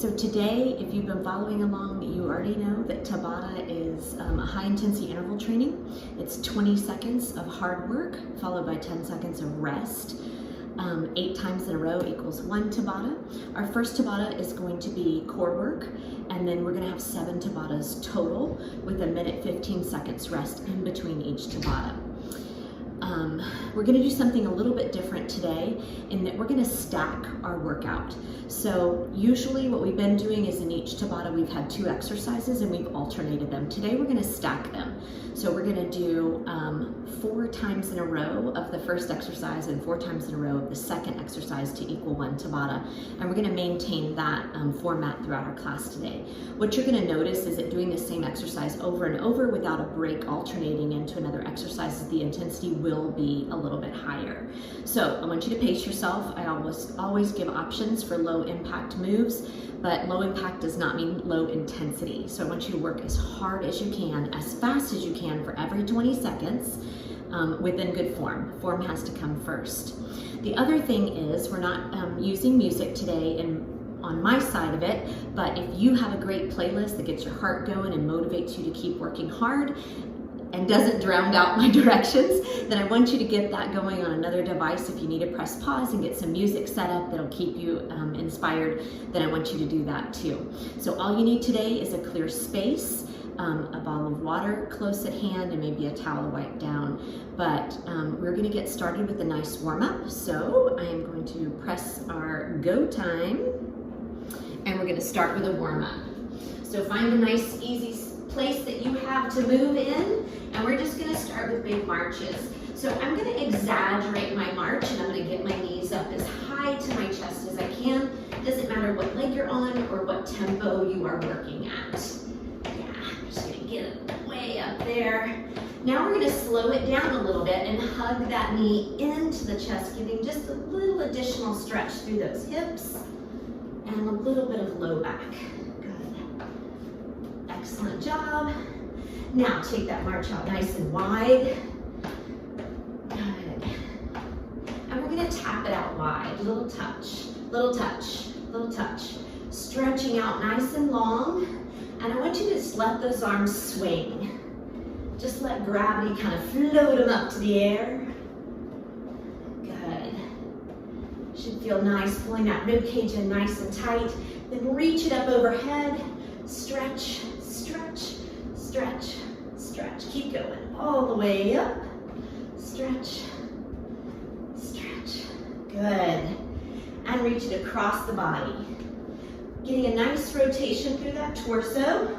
So today, if you've been following along, you already know that Tabata is a high intensity interval training. It's 20 seconds of hard work followed by 10 seconds of rest. 8 times in a row equals 1 Tabata. Our first Tabata is going to be core work, and then we're going to have 7 Tabatas total with a minute 15 seconds rest in between each Tabata. We're going to do something a little bit different today in that we're going to stack our workout. So usually what we've been doing is in each Tabata we've had 2 exercises and we've alternated them. Today we're going to stack them. So we're going to do 4 times in a row of the first exercise and 4 times in a row of the second exercise to equal 1 Tabata. And we're going to maintain that format throughout our class today. What you're going to notice is that doing the same exercise over and over without a break alternating into another exercise, the intensity will be a little bit higher. So I want you to pace yourself. I always give options for low impact moves, but low impact does not mean low intensity. So I want you to work as hard as you can, as fast as you can for every 20 seconds within good form. Form has to come first. The other thing is we're not using music today on my side of it, but if you have a great playlist that gets your heart going and motivates you to keep working hard and doesn't drown out my directions, then I want you to get that going on another device. If you need to press pause and get some music set up that'll keep you inspired, then I want you to do that too. So all you need today is a clear space, a bottle of water close at hand, and maybe a towel to wipe down. But we're gonna get started with a nice warm up. So I am going to press our go time, and we're gonna start with a warm up. So find a nice, easy place that you have to move in, and we're just gonna start with big marches. So I'm gonna exaggerate my march, and I'm gonna get my knees up as high to my chest as I can. It doesn't matter what leg you're on or what tempo you are working at. Yeah, I'm just gonna get it way up there. Now we're gonna slow it down a little bit and hug that knee into the chest, giving just a little additional stretch through those hips and a little bit of low back. Excellent job. Now take that march out nice and wide. Good. And we're gonna tap it out wide. Little touch, little touch, little touch. Stretching out nice and long. And I want you to just let those arms swing. Just let gravity kind of float them up to the air. Good. Should feel nice, pulling that rib cage in nice and tight. Then reach it up overhead. Stretch, stretch, stretch, stretch. Keep going all the way up. Stretch, stretch. Good. And reach it across the body. Getting a nice rotation through that torso.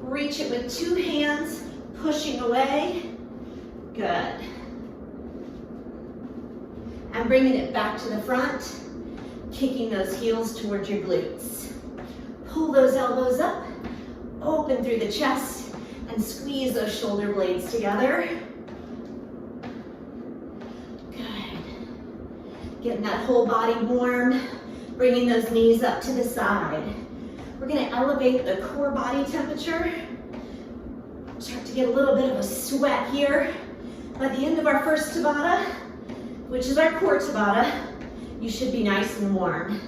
Reach it with 2 hands, pushing away. Good. And bringing it back to the front, kicking those heels towards your glutes. Pull those elbows up, open through the chest, and squeeze those shoulder blades together. Good. Getting that whole body warm, bringing those knees up to the side. We're gonna elevate the core body temperature. Start to get a little bit of a sweat here. By the end of our first Tabata, which is our core Tabata, you should be nice and warm.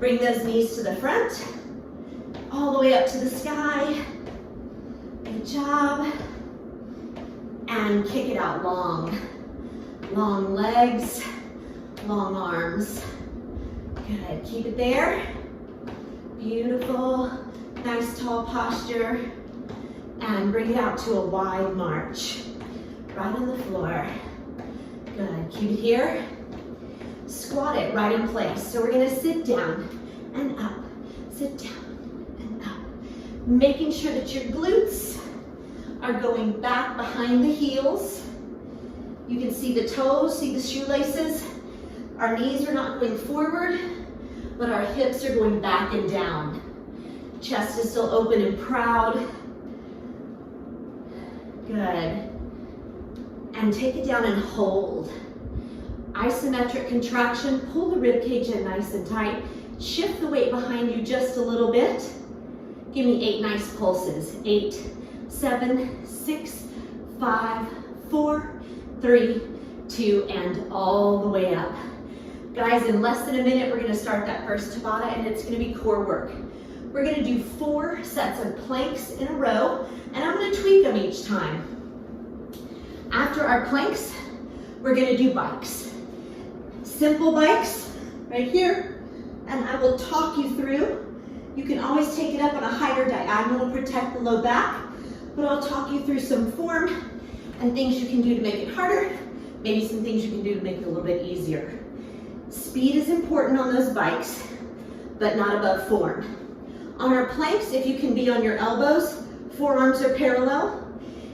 Bring those knees to the front, all the way up to the sky. Good job. And kick it out long. Long legs, long arms. Good, keep it there. Beautiful, nice tall posture. And bring it out to a wide march. Right on the floor. Good, keep it here. Squat it right in place. So we're gonna sit down and up, sit down. Making sure that your glutes are going back behind the heels. You can see the toes, see the shoelaces. Our knees are not going forward, but our hips are going back and down. Chest is still open and proud. Good. And take it down and hold. Isometric contraction, pull the rib cage in nice and tight. Shift the weight behind you just a little bit. Give me 8 nice pulses. 8, 7, 6, 5, 4, 3, 2, and all the way up. Guys, in less than a minute, we're gonna start that first Tabata, and it's gonna be core work. We're gonna do 4 sets of planks in a row, and I'm gonna tweak them each time. After our planks, we're gonna do bikes. Simple bikes, right here, and I will talk you through. You can always take it up on a higher diagonal to protect the low back, but I'll talk you through some form and things you can do to make it harder, maybe some things you can do to make it a little bit easier. Speed is important on those bikes, but not above form. On our planks, if you can be on your elbows, forearms are parallel.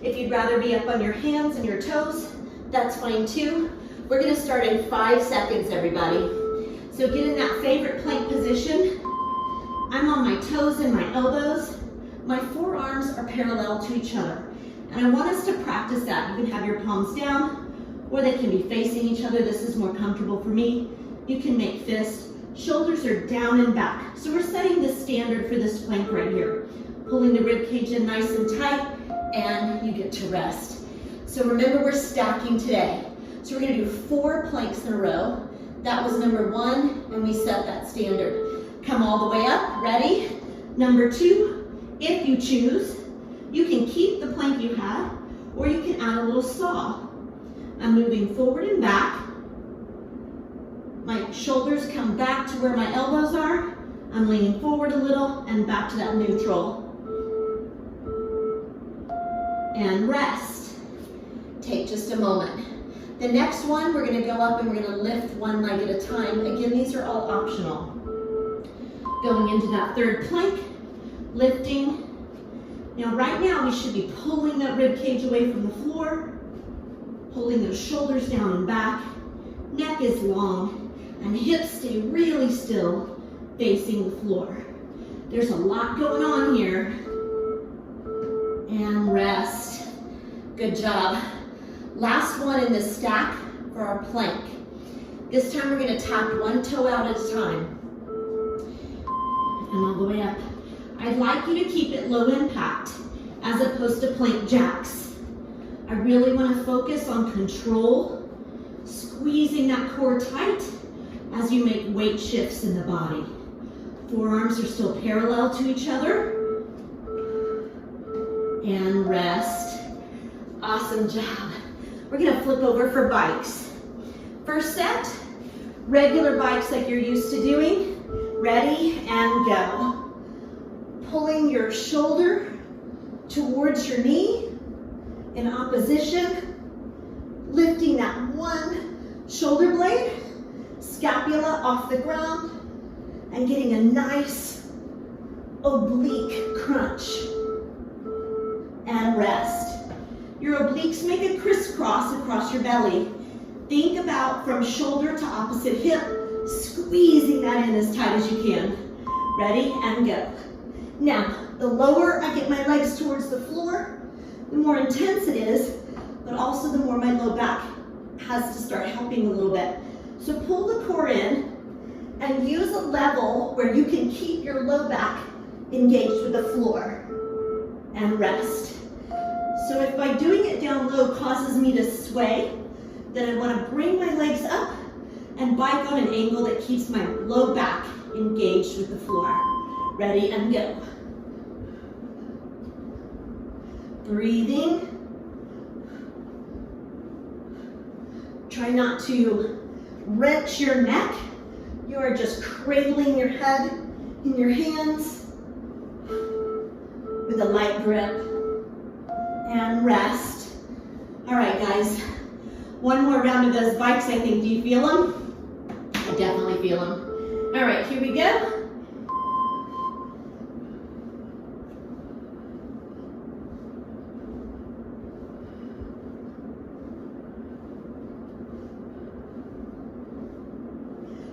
If you'd rather be up on your hands and your toes, that's fine too. We're gonna start in 5 seconds, everybody. So get in that favorite plank position. I'm on my toes and my elbows. My forearms are parallel to each other. And I want us to practice that. You can have your palms down, or they can be facing each other. This is more comfortable for me. You can make fists. Shoulders are down and back. So we're setting the standard for this plank right here. Pulling the rib cage in nice and tight, and you get to rest. So remember, we're stacking today. So we're gonna do 4 planks in a row. That was number 1, and we set that standard. Come all the way up, ready? Number 2, if you choose, you can keep the plank you had, or you can add a little saw. I'm moving forward and back. My shoulders come back to where my elbows are. I'm leaning forward a little and back to that neutral. And rest. Take just a moment. The next one, we're gonna go up and we're gonna lift 1 leg at a time. Again, these are all optional. Going into that 3rd plank, lifting. Now right now, we should be pulling that rib cage away from the floor, pulling those shoulders down and back. Neck is long, and hips stay really still, facing the floor. There's a lot going on here. And rest. Good job. Last one in the stack for our plank. This time we're gonna tap 1 toe out at a time. And all the way up. I'd like you to keep it low impact as opposed to plank jacks. I really wanna focus on control, squeezing that core tight as you make weight shifts in the body. Forearms are still parallel to each other. And rest. Awesome job. We're gonna flip over for bikes. First set, regular bikes like you're used to doing. Ready and go. Pulling your shoulder towards your knee in opposition. Lifting that 1 shoulder blade, scapula off the ground, and getting a nice oblique crunch. And rest. Your obliques make a crisscross across your belly. Think about from shoulder to opposite hip, squeezing that in as tight as you can. Ready and go. Now, the lower I get my legs towards the floor, the more intense it is, but also the more my low back has to start helping a little bit. So pull the core in and use a level where you can keep your low back engaged with the floor. And rest. So if by doing it down low causes me to sway, then I want to bring my legs up and bike on an angle that keeps my low back engaged with the floor. Ready and go. Breathing. Try not to wrench your neck. You are just cradling your head in your hands with a light grip. And rest. All right, guys. 1 more round of those bikes, I think. Do you feel them? I definitely feel them. All right, here we go.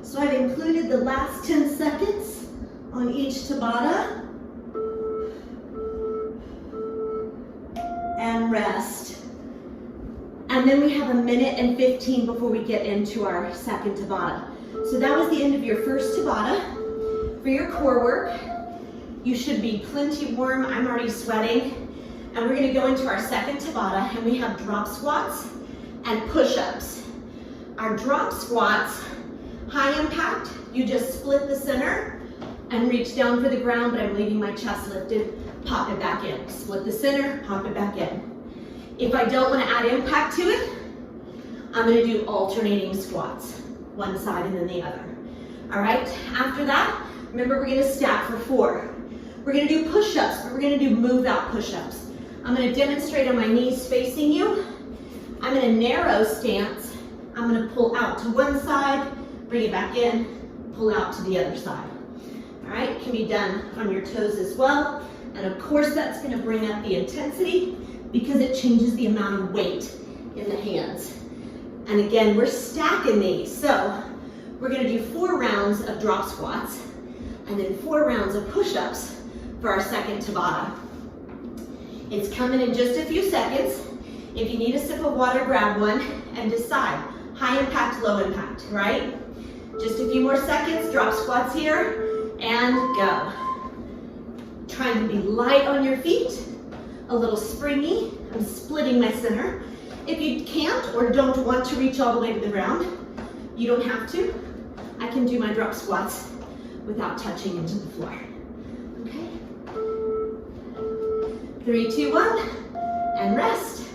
So I've included the last 10 seconds on each Tabata. And rest. And then we have 1 minute and 15 before we get into our second Tabata. So that was the end of your first Tabata. For your core work, you should be plenty warm. I'm already sweating. And we're gonna go into our second Tabata, and we have drop squats and push-ups. Our drop squats High impact, you just split the center and reach down for the ground, but I'm leaving my chest lifted. Pop it back in. Split the center, pop it back in. If I don't want to add impact to it, I'm going to do alternating squats, one side and then the other. All right, after that, remember we're going to stack for 4. We're going to do push-ups, but we're going to do move-out push-ups. I'm going to demonstrate on my knees facing you. I'm in a narrow stance. I'm going to pull out to one side, bring it back in, pull out to the other side. All right, it can be done on your toes as well. And of course, that's going to bring up the intensity because it changes the amount of weight in the hands. And again, we're stacking these. So we're going to do 4 rounds of drop squats and then 4 rounds of push-ups for our second Tabata. It's coming in just a few seconds. If you need a sip of water, grab one and decide. High impact, low impact, right? Just a few more seconds, drop squats here, and go. Trying to be light on your feet, a little springy. I'm splitting my center. If you can't or don't want to reach all the way to the ground, you don't have to. I can do my drop squats without touching into the floor. Okay? 3, 2, 1, and rest.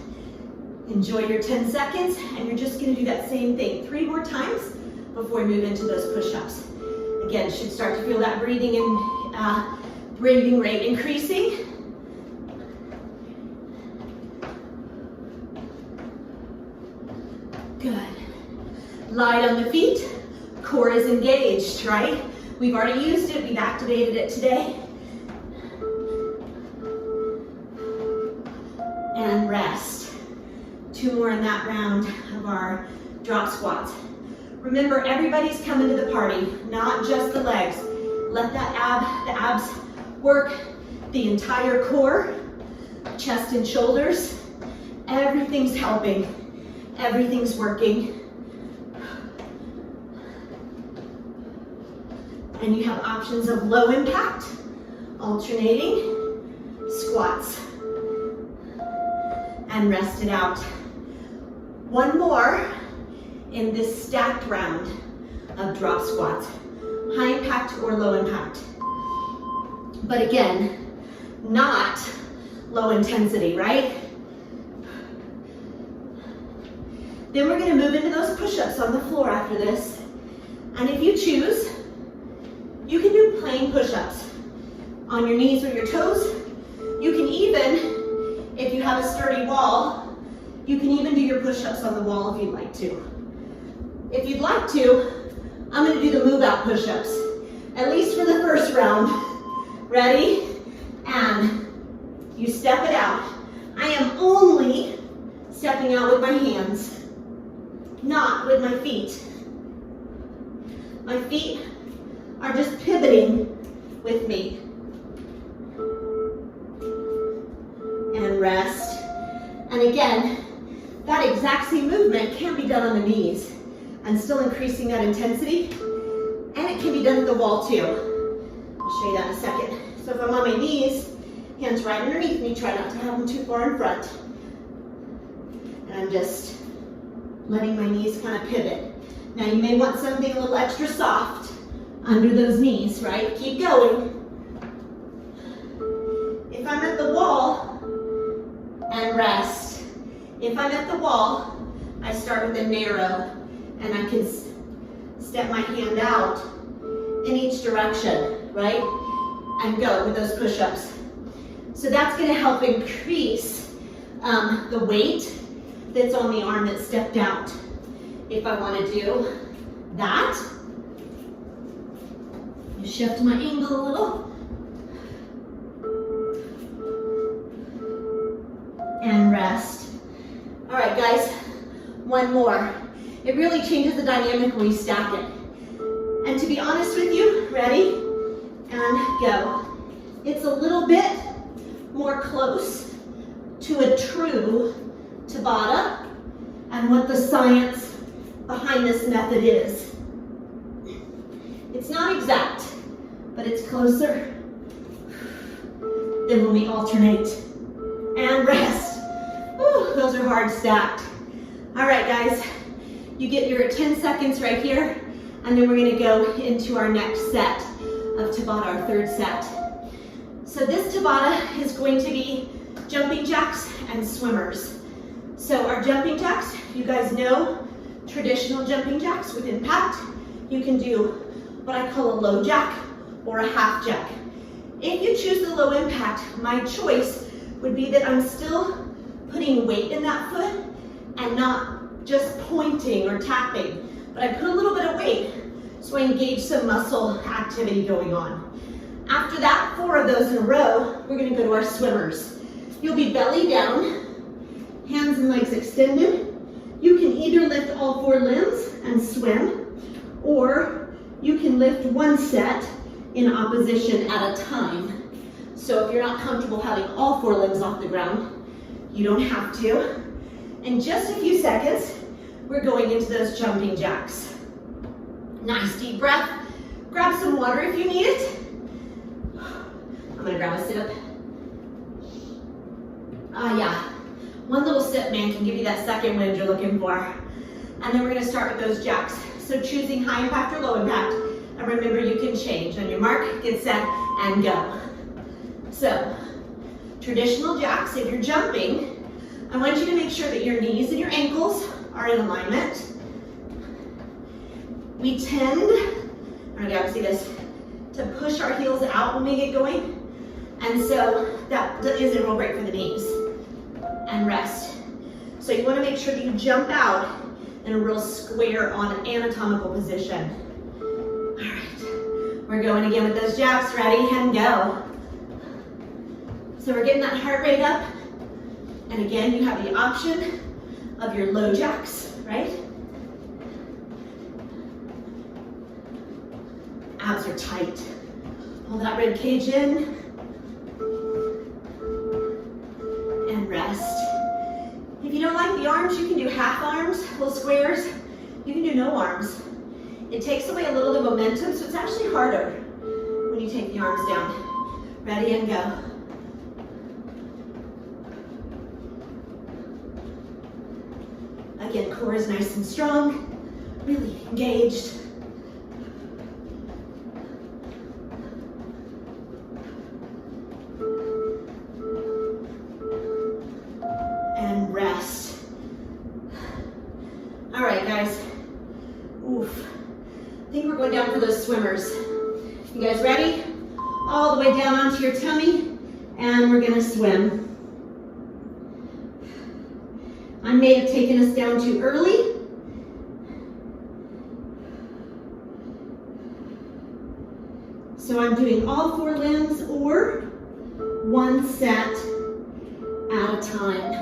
Enjoy your 10 seconds, and you're just gonna do that same thing 3 more times before we move into those push-ups. Again, should start to feel that breathing rate increasing. Good. Light on the feet, core is engaged, right? We've already used it, we've activated it today. And rest. 2 more in that round of our drop squats. Remember, everybody's coming to the party, not just the legs. Let the abs work the entire core, chest and shoulders. Everything's helping. Everything's working. And you have options of low impact, alternating, squats, and rest it out. 1 more in this stacked round of drop squats. High impact or low impact. But again, not low intensity, right? Then we're gonna move into those push-ups on the floor after this. And if you choose, you can do plain push-ups on your knees or your toes. You can even, if you have a sturdy wall, you can even do your push-ups on the wall if you'd like to. If you'd like to, I'm gonna do the move-out push-ups, at least for the first round. Ready? And you step it out. I am only stepping out with my hands, not with my feet. My feet are just pivoting with me. And rest. And again, that exact same movement can be done on the knees and still increasing that intensity. And it can be done at the wall too. I'll show you that in a second. So if I'm on my knees, hands right underneath me, try not to have them too far in front. And I'm just letting my knees kind of pivot. Now you may want something a little extra soft under those knees, right? Keep going. If I'm at the wall, and rest. If I'm at the wall, I start with a narrow, and I can step my hand out in each direction, right? And go with those push-ups. So that's gonna help increase the weight that's on the arm that stepped out. If I wanna do that, you shift my angle a little. And rest. All right, guys, 1 more. It really changes the dynamic when we stack it. And to be honest with you, ready? And go. It's a little bit more close to a true Tabata and what the science behind this method is. It's not exact, but it's closer than when we alternate. And rest. Whew, those are hard stacked. All right, guys, you get your 10 seconds right here. And then we're gonna go into our next set of Tabata, our third set. So this Tabata is going to be jumping jacks and swimmers. So our jumping jacks, you guys know, traditional jumping jacks with impact. You can do what I call a low jack or a half jack. If you choose the low impact, my choice would be that I'm still putting weight in that foot and not just pointing or tapping, but I put a little bit of weight so I engage some muscle activity going on. After that, 4 of those in a row, we're gonna go to our swimmers. You'll be belly down, hands and legs extended. You can either lift all 4 limbs and swim, or you can lift one set in opposition at a time. So if you're not comfortable having all 4 limbs off the ground, you don't have to. In just a few seconds, we're going into those jumping jacks. Nice deep breath. Grab some water if you need it. I'm gonna grab a sip. Yeah. One little sip, man, can give you that second wind you're looking for. And then we're gonna start with those jacks. So choosing high impact or low impact. And remember, you can change. On your mark, get set, and go. So, traditional jacks, if you're jumping, I want you to make sure that your knees and your ankles are in alignment. We tend, I don't know if you can see this, to push our heels out when we get going. And so that isn't real great for the knees. And rest. So you want to make sure that you jump out in a real square on an anatomical position. All right, we're going again with those jacks. Ready and go. So we're getting that heart rate up. And again, you have the option of your low jacks, right? Abs are tight. Pull that rib cage in. And rest. If you don't like the arms, you can do half arms, little squares. You can do no arms. It takes away a little of the momentum, so it's actually harder when you take the arms down. Ready and go. Again, core is nice and strong, really engaged. And rest. All right, guys. Oof. I think we're going down for those swimmers. You guys ready? All the way down onto your tummy, and we're gonna swim. I may have taken us down too early. So I'm doing all 4 limbs or one set at a time.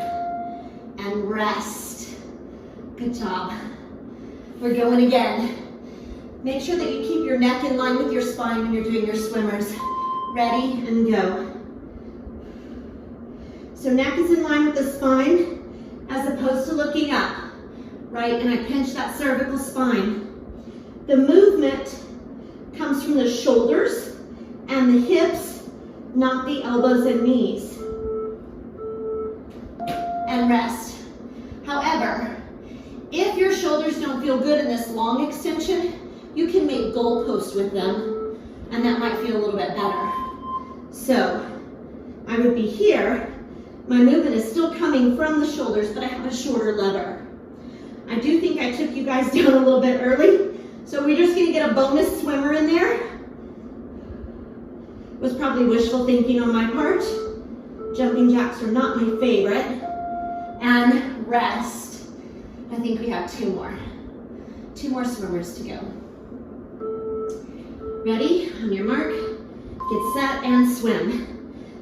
And rest. Good job. We're going again. Make sure that you keep your neck in line with your spine when you're doing your swimmers. Ready and go. So neck is in line with the spine, as opposed to looking up, right? And I pinch that cervical spine. The movement comes from the shoulders and the hips, not the elbows and knees. And rest. However, if your shoulders don't feel good in this long extension, you can make goalposts with them, and that might feel a little bit better. So I would be here. My movement is still coming from the shoulders, but I have a shorter lever. I do think I took you guys down a little bit early, so we're just gonna get a bonus swimmer in there. It was probably wishful thinking on my part. Jumping jacks are not my favorite. And rest. I think we have 2 more. 2 more swimmers to go. Ready? On your mark, get set and swim.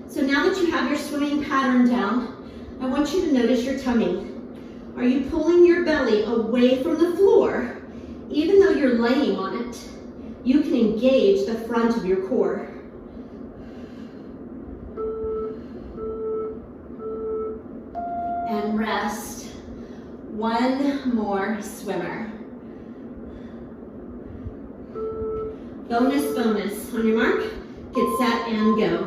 So now that you have your swimming pattern down, I want you to notice your tummy. Are you pulling your belly away from the floor? Even though you're laying on it, you can engage the front of your core. And rest. 1 more swimmer. Bonus, bonus. On your mark, get set and go.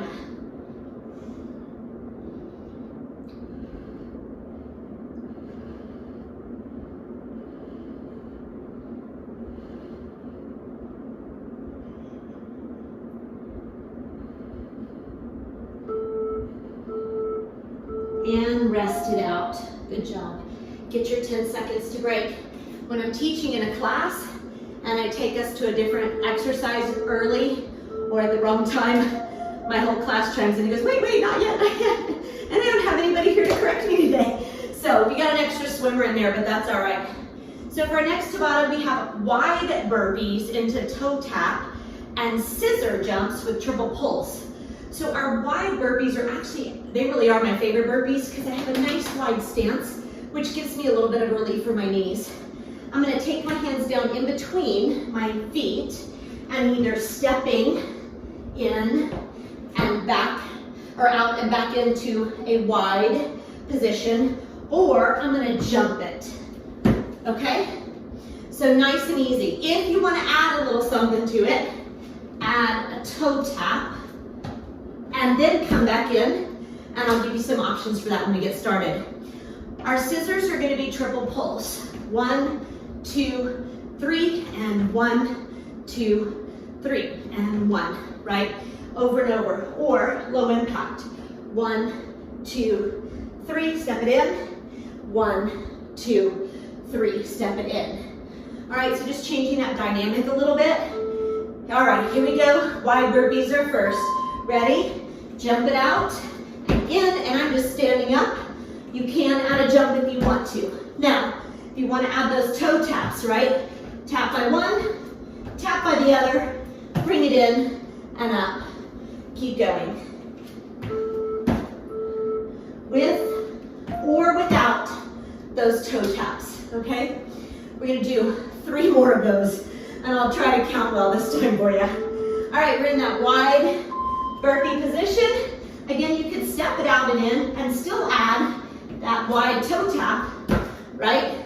And rest it out. Good job. Get your 10 seconds to break. When I'm teaching in a class and I take us to a different exercise early or at the wrong time, my whole class chimes in and goes, wait, not yet, not yet. And I don't have anybody here to correct me today. So we got an extra swimmer in there, but that's all right. So for our next Tabata, we have wide burpees into toe tap and scissor jumps with triple pulse. So our wide burpees are actually, they really are my favorite burpees because I have a nice wide stance, which gives me a little bit of relief for my knees. I'm gonna take my hands down in between my feet and either stepping in and back, or out and back into a wide position, or I'm gonna jump it, okay? So nice and easy. If you wanna add a little something to it, add a toe tap, and then come back in, and I'll give you some options for that when we get started. Our scissors are gonna be triple pulse. 1, 2, 3, and 1, 2, 3, and 1, right? Over and over, or low impact. 1, 2, 3, step it in. 1, 2, 3, step it in. All right, so just changing that dynamic a little bit. All right, here we go. Wide burpees are first. Ready? Jump it out, and in, and I'm just standing up. You can add a jump if you want to. Now, if you want to add those toe taps, right? Tap by one, tap by the other, bring it in, and up. Keep going. With or without those toe taps, okay? We're gonna do 3 more of those, and I'll try to count well this time for you. All right, we're in that wide burpee position. Again, you can step it out and in and still add that wide toe tap, right?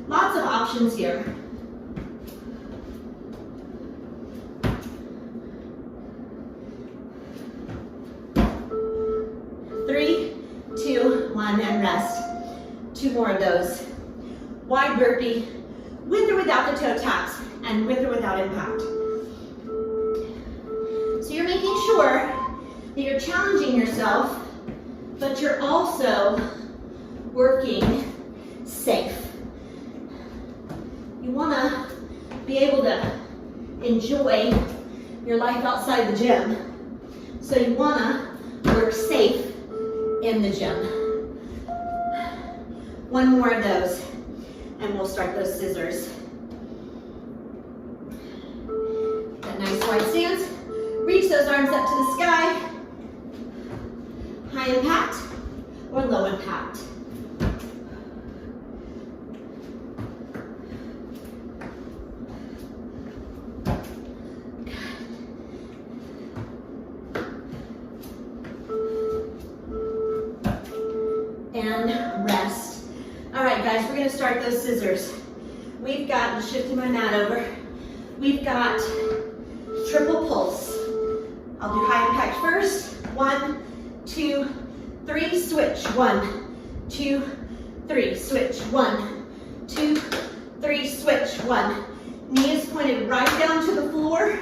Lots of options here. 3, 2, 1, and rest. 2 more of those. Wide burpee, with or without the toe taps, and with or without impact. So you're making sure that you're challenging yourself, but you're also working safe. You want to be able to enjoy your life outside the gym. So you want to work safe in the gym. 1 more of those, and we'll start those scissors. That nice wide stance. Reach those arms up to the sky. High impact or low impact. And rest. All right, guys, we're gonna start those scissors. We've got, I'm shifting my mat over. We've got triple pulse. I'll do high impact first. 1, 2, 3, switch. 1, 2, 3, switch. 1, 2, 3, switch. 1. Knee is pointed right down to the floor.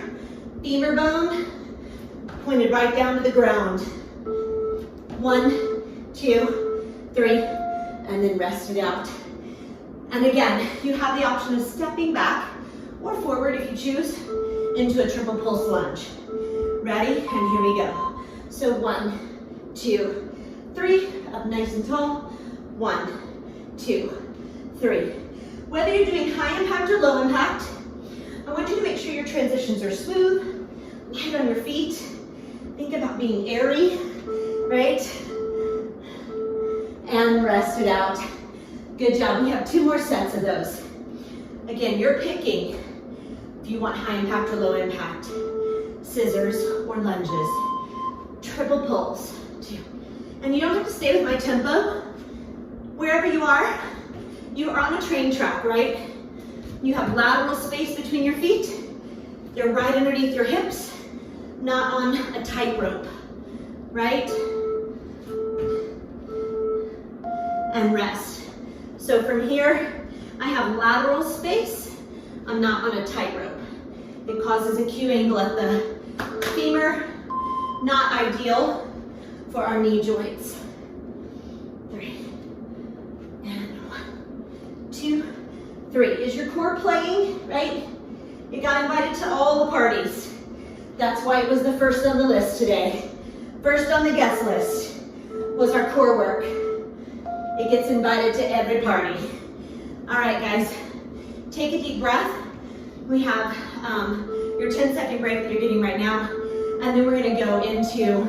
Femur bone pointed right down to the ground. 1, 2, 3, and then rest it out. And again, you have the option of stepping back or forward if you choose into a triple pulse lunge. Ready? And here we go. So 1, 2, 3, up nice and tall. 1, 2, 3. Whether you're doing high impact or low impact, I want you to make sure your transitions are smooth, light on your feet. Think about being airy, right? And rest it out. Good job. We have 2 more sets of those. Again, you're picking if you want high impact or low impact, scissors or lunges. Triple pulse. 2. And you don't have to stay with my tempo. Wherever you are on a train track, right? You have lateral space between your feet. They're right underneath your hips, not on a tightrope, right? And rest. So from here, I have lateral space. I'm not on a tightrope. It causes a Q angle at the femur. Not ideal for our knee joints. 3. Is your core playing, right? It got invited to all the parties. That's why it was the first on the list today. First on the guest list was our core work. It gets invited to every party. All right, guys, take a deep breath. We have your 10-second break that you're getting right now, and then we're gonna go into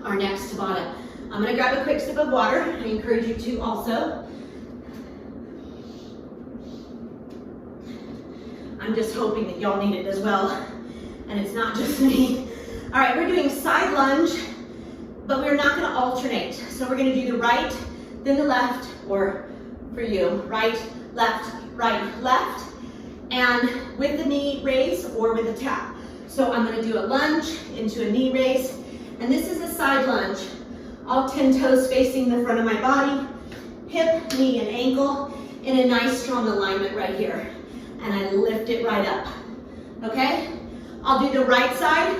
our next Tabata. I'm gonna grab a quick sip of water. I encourage you to also. I'm just hoping that y'all need it as well, and it's not just me. All right, we're doing side lunge, but we're not gonna alternate. So we're gonna do the right, then the left, or for you, right, left, and with the knee raise or with a tap. So I'm gonna do a lunge into a knee raise, and this is a side lunge. All 10 toes facing the front of my body, hip, knee, and ankle in a nice strong alignment right here. And I lift it right up, okay? I'll do the right side,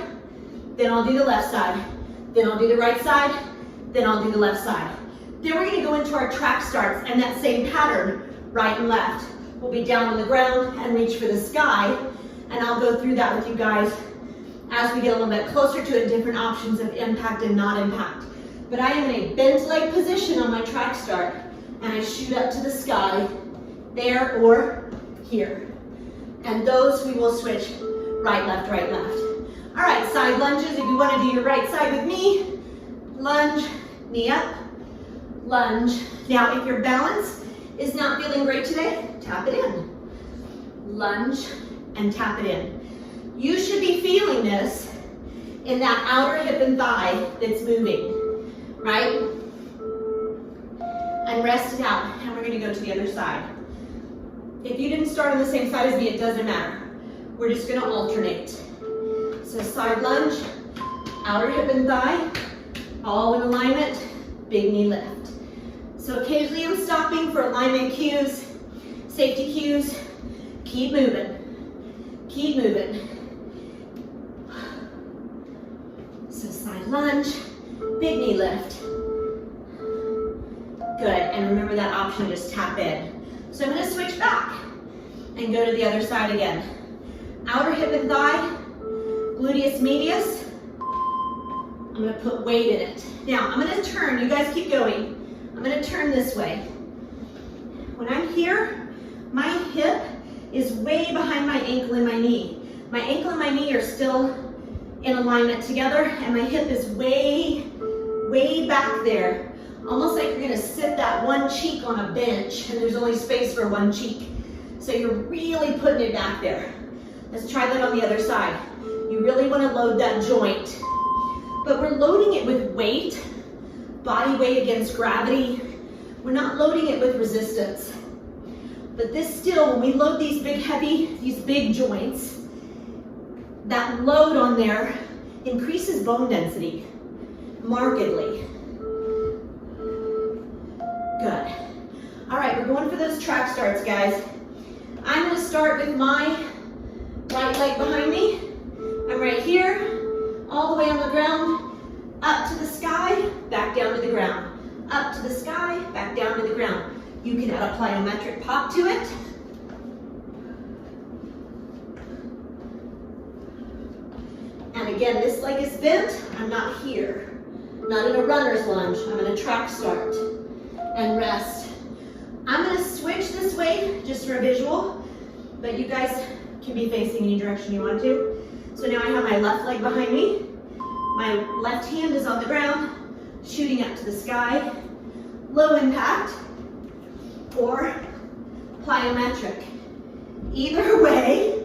then I'll do the left side, then I'll do the right side, then I'll do the left side. Then we're gonna go into our track starts, and that same pattern, right and left. We'll be down on the ground and reach for the sky, and I'll go through that with you guys as we get a little bit closer to it, different options of impact and not impact. But I am in a bent leg position on my track start, and I shoot up to the sky, there or here. And those we will switch right, left, right, left. All right, side lunges. If you want to do your right side with me, lunge, knee up, lunge. Now, if your balance is not feeling great today, tap it in. Lunge and tap it in. You should be feeling this in that outer hip and thigh that's moving, right? And rest it out, and we're gonna go to the other side. If you didn't start on the same side as me, it doesn't matter. We're just gonna alternate. So side lunge, outer hip and thigh, all in alignment, big knee lift. So occasionally I'm stopping for alignment cues, safety cues. Keep moving, keep moving. So side lunge, big knee lift. Good, and remember that option, just tap in. So I'm gonna switch back and go to the other side again. Outer hip and thigh, gluteus medius. I'm gonna put weight in it. Now, I'm gonna turn, you guys keep going. I'm gonna turn this way. When I'm here, my hip is way behind my ankle and my knee. My ankle and my knee are still in alignment together, and my hip is way, way back there. Almost like you're gonna sit that one cheek on a bench and there's only space for one cheek. So you're really putting it back there. Let's try that on the other side. You really wanna load that joint. But we're loading it with weight, body weight against gravity. We're not loading it with resistance. But this still, when we load these big heavy, these big joints, that load on there increases bone density markedly. Good. All right, we're going for those track starts, guys. I'm gonna start with my right leg behind me. I'm right here, all the way on the ground, up to the sky, back down to the ground. Up to the sky, back down to the ground. You can add a plyometric pop to it. And again, this leg is bent. I'm not here. Not in a runner's lunge. I'm in a track start. And rest. I'm gonna switch this way, just for a visual, but you guys can be facing any direction you want to. So now I have my left leg behind me. My left hand is on the ground, shooting up to the sky. Low impact, or plyometric. Either way,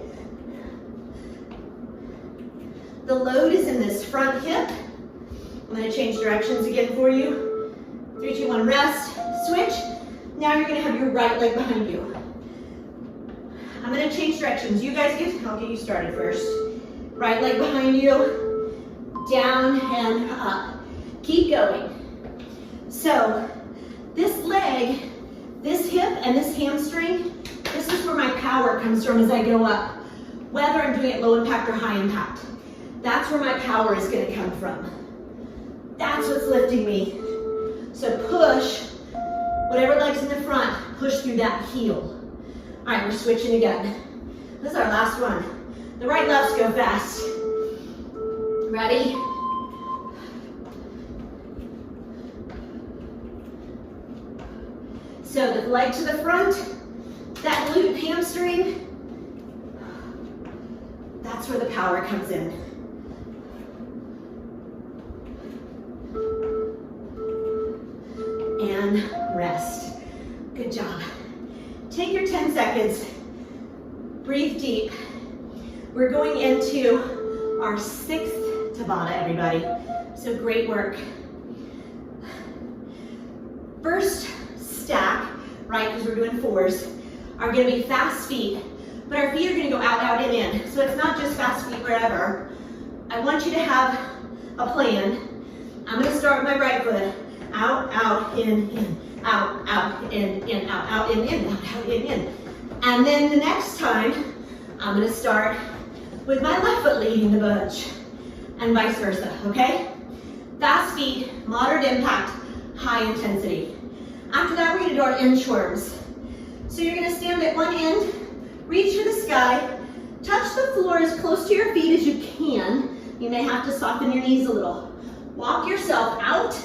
the load is in this front hip. I'm gonna change directions again for you. 3, 2, 1, rest, switch. Now you're gonna have your right leg behind you. I'm gonna change directions. You guys I'll get you started first. Right leg behind you, down and up. Keep going. So this leg, this hip and this hamstring, this is where my power comes from as I go up. Whether I'm doing it low impact or high impact. That's where my power is gonna come from. That's what's lifting me. So push, whatever leg's in the front, push through that heel. All right, we're switching again. This is our last one. The right, lefts go fast. Ready? So the leg to the front, that glute hamstring, that's where the power comes in. And rest. Good job. Take your 10 seconds. Breathe deep. We're going into our 6th Tabata, everybody. So great work. First stack, right, because we're doing 4s, are going to be fast feet. But our feet are going to go out, out, and in. So it's not just fast feet wherever. I want you to have a plan. I'm going to start with my right foot. Out, out, in, out, out, in, out, out, in, out, out, in. And then the next time, I'm going to start with my left foot leading the bunch, and vice versa, okay? Fast feet, moderate impact, high intensity. After that, we're going to do our inchworms. So you're going to stand at one end, reach for the sky, touch the floor as close to your feet as you can. You may have to soften your knees a little. Walk yourself out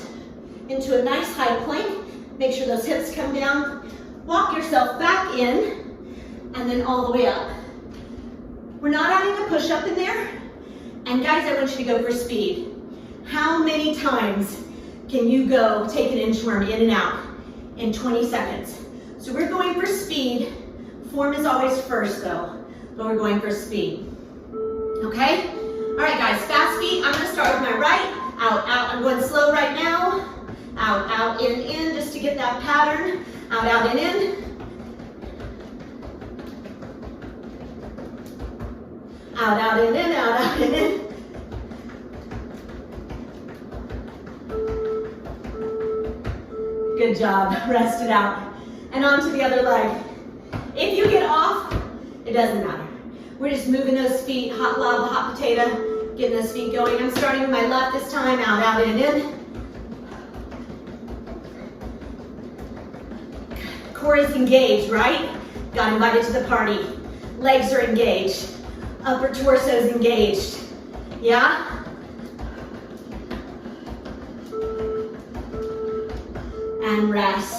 into a nice high plank. Make sure those hips come down. Walk yourself back in, and then all the way up. We're not adding a push-up in there. And guys, I want you to go for speed. How many times can you go take an inchworm in and out in 20 seconds? So we're going for speed. Form is always first though, but we're going for speed. Okay? All right, guys, fast feet. I'm gonna start with my right. Out, out. I'm going slow right now. Out, out, in, just to get that pattern. Out, out, in. Out, out, in, out, out, in. Good job, rest it out. And on to the other leg. If you get off, it doesn't matter. We're just moving those feet, hot lava, hot potato, getting those feet going. I'm starting with my left this time, out, out, in. Core is engaged, right? Got invited to the party. Legs are engaged. Upper torso is engaged. Yeah? And rest.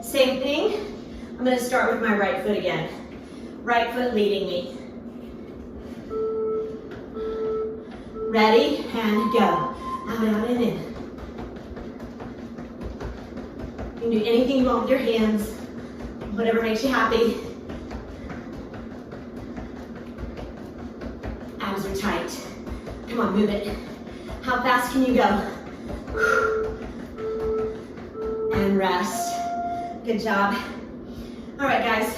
Same thing. I'm going to start with my right foot again. Right foot leading me. Ready? And go. Out, out, and in. You can do anything you want with your hands. Whatever makes you happy. Abs are tight. Come on, move it. How fast can you go? And rest. Good job. All right, guys.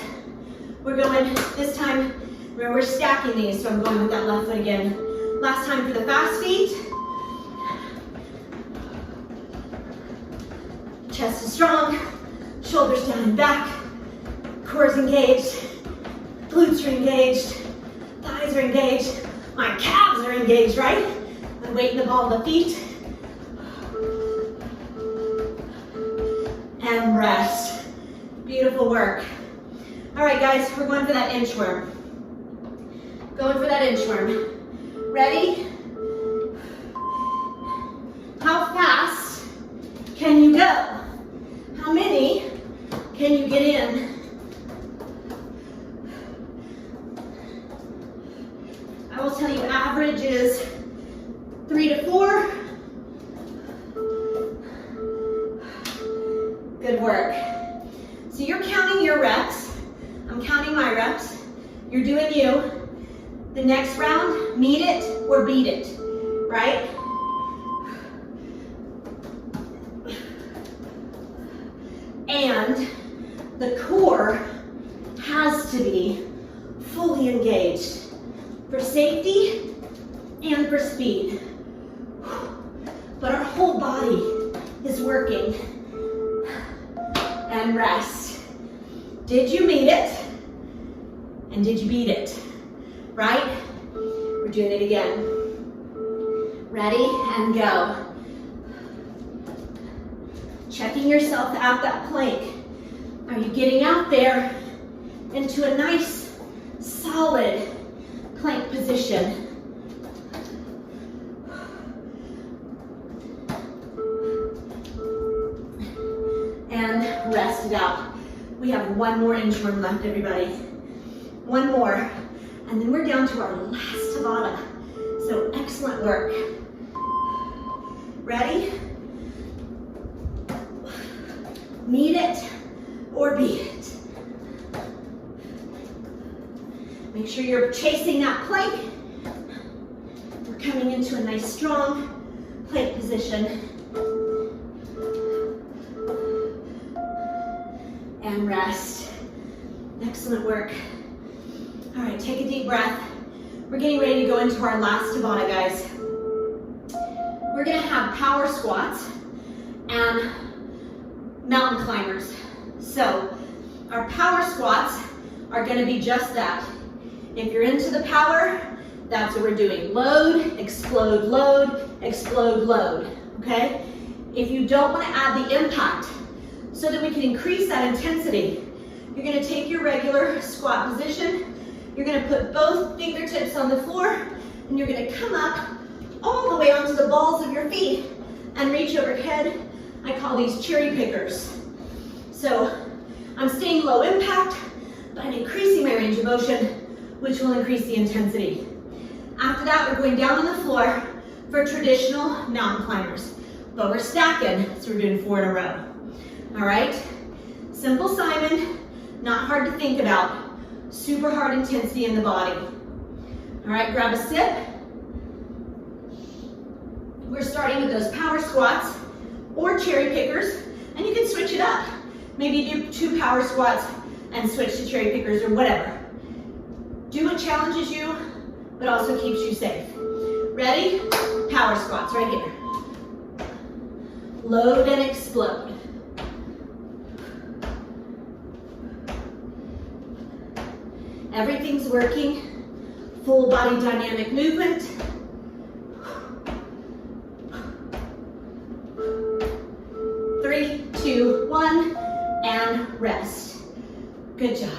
We're going this time, remember we're stacking these, so I'm going with that left foot again. Last time for the fast feet. Chest is strong, shoulders down and back, core is engaged, glutes are engaged, thighs are engaged, my calves are engaged, right? I'm weight in the ball of the feet. And rest. Beautiful work. All right, guys, we're going for that inchworm. Going for that inchworm. Ready? How fast can you go? How many can you get in? I will tell you, average is 3 to 4. Good work. So you're counting your reps. I'm counting my reps. You're doing you. The next round, meet it or beat it, right? And the core has to be fully engaged for safety and for speed. But our whole body is working. And rest. Did you meet it? And did you beat it? Right? We're doing it again. Ready? And go. Checking yourself out that plank. Are you getting out there into a nice, solid plank position. And rest it out. We have one more inchworm left, everybody. One more. And then we're down to our last Tabata. So excellent work. Ready? Meet it or beat it. Make sure you're chasing that plank. We're coming into a nice strong plank position. And rest. Excellent work. All right, take a deep breath. We're getting ready to go into our last Tabata, guys. We're gonna have power squats and mountain climbers. So our power squats are gonna be just that. If you're into the power, that's what we're doing. Load, explode, load, okay? If you don't wanna add the impact so that we can increase that intensity, you're gonna take your regular squat position, you're gonna put both fingertips on the floor, and you're gonna come up all the way onto the balls of your feet and reach overhead. I call these cherry pickers. So I'm staying low impact, but I'm increasing my range of motion, which will increase the intensity. After that, we're going down on the floor for traditional mountain climbers, but we're stacking, so we're doing 4 in a row. All right? Simple Simon, not hard to think about. Super hard intensity in the body. All right, grab a sip. We're starting with those power squats or cherry pickers, and you can switch it up. Maybe do 2 power squats and switch to cherry pickers or whatever. Do what challenges you, but also keeps you safe. Ready? Power squats right here. Load and explode. Everything's working. Full body dynamic movement. Three, 2, 1, and rest. Good job.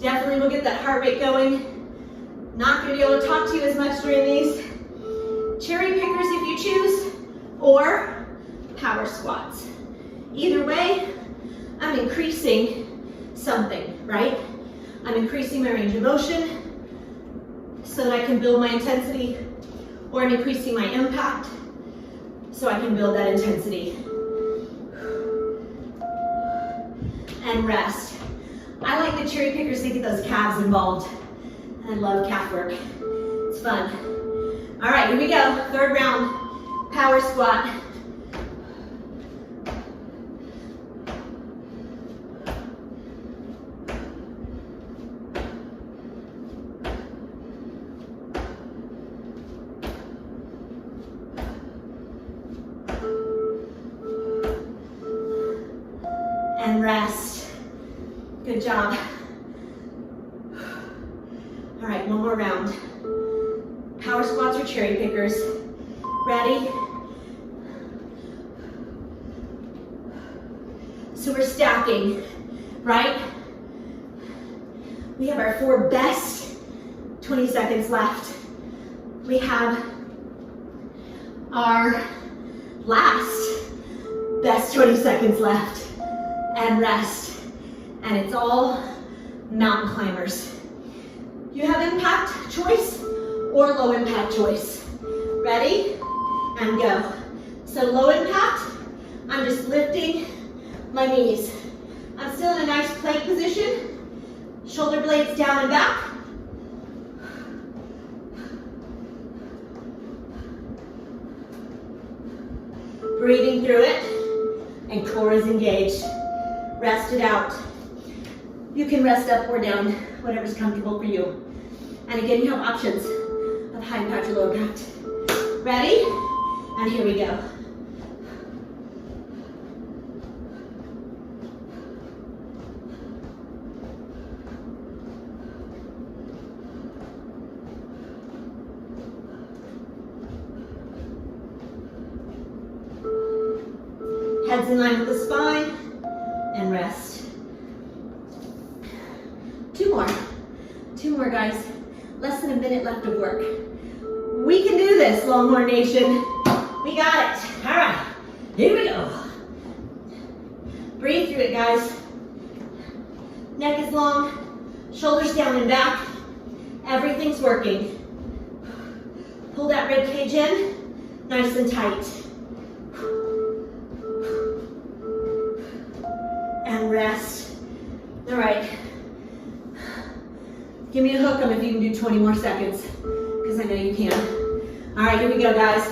Definitely will get that heart rate going. Not gonna be able to talk to you as much during these. Cherry pickers if you choose, or power squats. Either way, I'm increasing something, right? I'm increasing my range of motion so that I can build my intensity, or I'm increasing my impact so I can build that intensity. And rest. I like the cherry pickers to get those calves involved. I love calf work. It's fun. All right, here we go. 3rd round, power squat. And rest. Good job. All right, one more round. Power squats or cherry pickers. Ready? So we're stacking, right? We have our 4 best 20 seconds left. We have our last best 20 seconds left. And rest. And it's all mountain climbers. You have impact choice or low impact choice. Ready? And go. So low impact, I'm just lifting my knees. I'm still in a nice plank position. Shoulder blades down and back. Breathing through it, and core is engaged. Rest it out. You can rest up or down, whatever's comfortable for you. And again, you have options of high impact or low impact. Ready? And here we go. Head's in line with the spine, and rest. Two more. Two more, guys. Less than a minute left of work. We can do this, Longhorn Nation. We got it. All right, here we go. Breathe through it, guys. Neck is long, shoulders down and back. Everything's working. Pull that rib cage in, nice and tight. And rest. All right. Give me a hook 'em if you can do 20 more seconds, because I know you can. All right, here we go, guys.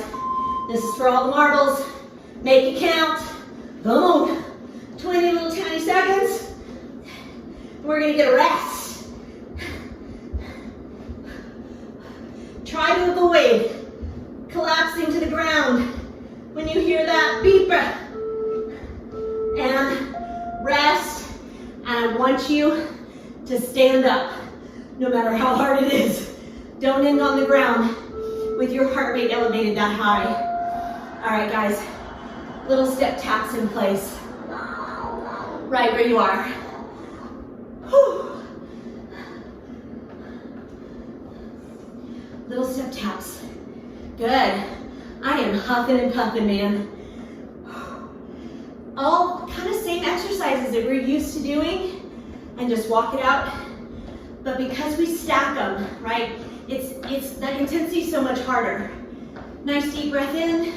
This is for all the marbles. Make it count. Boom. 20 little tiny seconds. We're gonna get a rest. Try to avoid collapsing to the ground when you hear that beeper. And rest. And I want you to stand up, no matter how hard it is. Don't end on the ground with your heart rate elevated that high. All right, guys, little step taps in place. Right where you are. Whew. Little step taps. Good. I am huffing and puffing, man. All kind of same exercises that we're used to doing, and just walk it out. But because we stack them, right, it's that intensity so much harder. Nice deep breath in,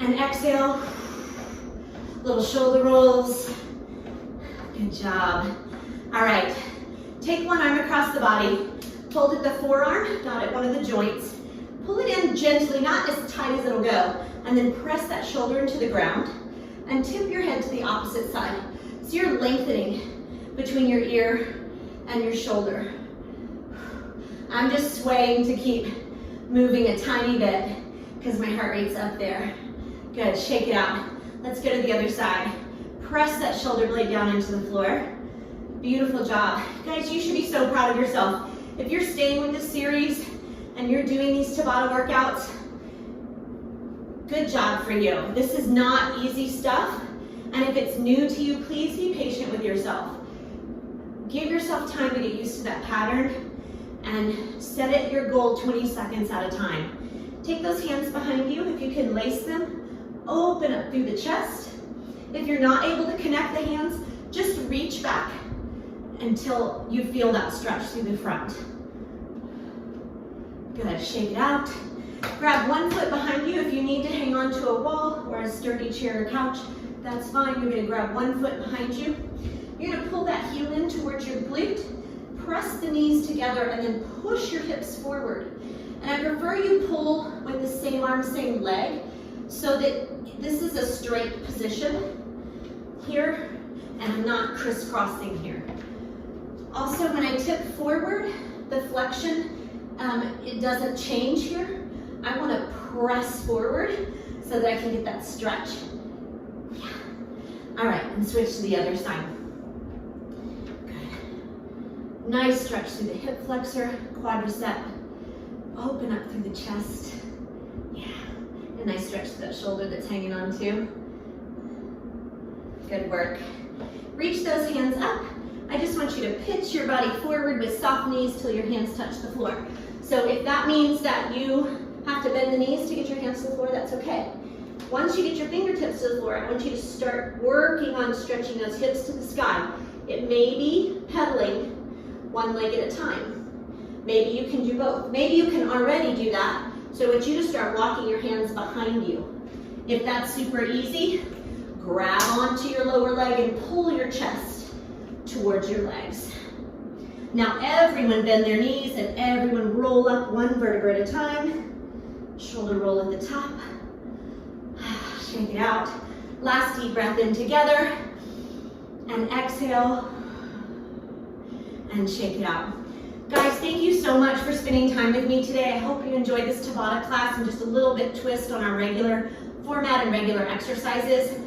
and exhale. Little shoulder rolls. Good job. All right, take one arm across the body, hold at the forearm, not at one of the joints. Pull it in gently, not as tight as it'll go, and then press that shoulder into the ground, and tip your head to the opposite side. So you're lengthening between your ear and your shoulder. I'm just swaying to keep moving a tiny bit because my heart rate's up there. Good, shake it out. Let's go to the other side. Press that shoulder blade down into the floor. Beautiful job. Guys, you should be so proud of yourself. If you're staying with this series and you're doing these Tabata workouts, good job for you. This is not easy stuff. And if it's new to you, please be patient with yourself. Give yourself time to get used to that pattern and set it your goal 20 seconds at a time. Take those hands behind you. If you can lace them, open up through the chest. If you're not able to connect the hands, just reach back until you feel that stretch through the front. Good, shake it out. Grab one foot behind you. If you need to hang on to a wall or a sturdy chair or couch, that's fine. You're gonna grab one foot behind you. You're gonna pull that heel in towards your glute, press the knees together, and then push your hips forward. And I prefer you pull with the same arm, same leg, so that this is a straight position here, and I'm not crisscrossing here. Also, when I tip forward, the flexion, it doesn't change here. I want to press forward so that I can get that stretch. Yeah. All right, and switch to the other side. Good. Nice stretch through the hip flexor, quadricep. Open up through the chest. Yeah. A nice stretch to that shoulder that's hanging on too. Good work. Reach those hands up. I just want you to pitch your body forward with soft knees till your hands touch the floor. So if that means that you have to bend the knees to get your hands to the floor, that's okay. Once you get your fingertips to the floor, I want you to start working on stretching those hips to the sky. It may be pedaling one leg at a time. Maybe you can do both. Maybe you can already do that. So I want you to start walking your hands behind you. If that's super easy, grab onto your lower leg and pull your chest towards your legs. Now everyone bend their knees and everyone roll up one vertebra at a time. Shoulder roll at the top. Shake it out. Last deep breath in together. And exhale. And shake it out. Guys, thank you so much for spending time with me today. I hope you enjoyed this Tabata class and just a little bit twist on our regular format and regular exercises.